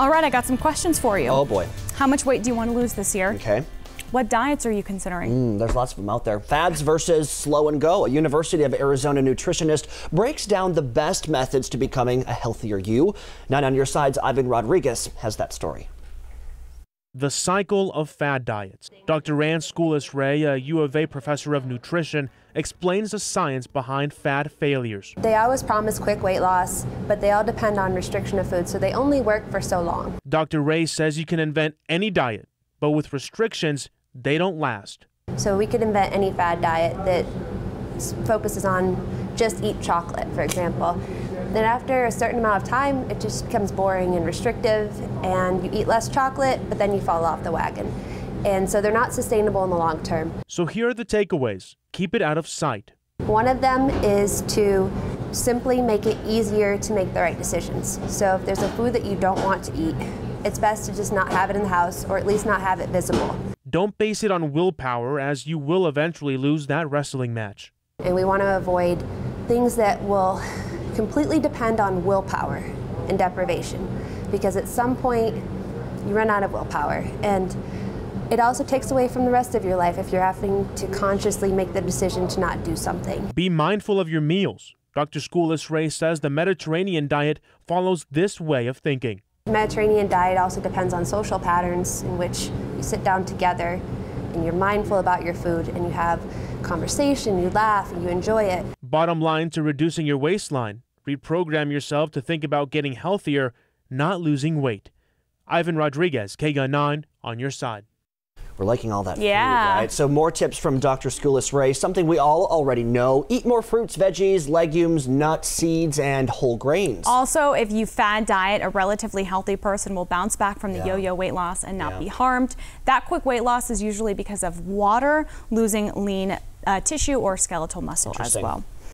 All right, I got some questions for you. Oh boy. How much weight do you want to lose this year? Okay. What diets are you considering? There's lots of them out there. Fads versus slow and go. A University of Arizona nutritionist breaks down the best methods to becoming a healthier you. 9 on your side's Ivan Rodriguez has that story. The cycle of fad diets. Dr. Ann Schoolis-Ray, a U of A professor of nutrition, explains the science behind fad failures. They always promise quick weight loss, but they all depend on restriction of food, so they only work for so long. Dr. Ray says you can invent any diet, but with restrictions, they don't last. So we could invent any fad diet that focuses on just eat chocolate, for example. Then after a certain amount of time, it just becomes boring and restrictive, and you eat less chocolate, but then you fall off the wagon. And so they're not sustainable in the long term. So here are the takeaways. Keep it out of sight. One of them is to simply make it easier to make the right decisions. So if there's a food that you don't want to eat, it's best to just not have it in the house, or at least not have it visible. Don't base it on willpower, as you will eventually lose that wrestling match. And we want to avoid things that will completely depend on willpower and deprivation, because at some point you run out of willpower, and it also takes away from the rest of your life if you're having to consciously make the decision to not do something. Be mindful of your meals. Dr. Schoolis-Ray says the Mediterranean diet follows this way of thinking. The Mediterranean diet also depends on social patterns in which you sit down together and you're mindful about your food and you have conversation, you laugh, and you enjoy it. Bottom line to reducing your waistline: reprogram yourself to think about getting healthier, not losing weight. Ivan Rodriguez, KGUN 9 on your side. We're liking all that food, Yeah. right? So more tips from Dr. Schoolis-Ray, something we all already know. Eat more fruits, veggies, legumes, nuts, seeds, and whole grains. Also, if you fad diet, a relatively healthy person will bounce back from the yo-yo weight loss and not be harmed. That quick weight loss is usually because of water, losing lean tissue or skeletal muscle as well.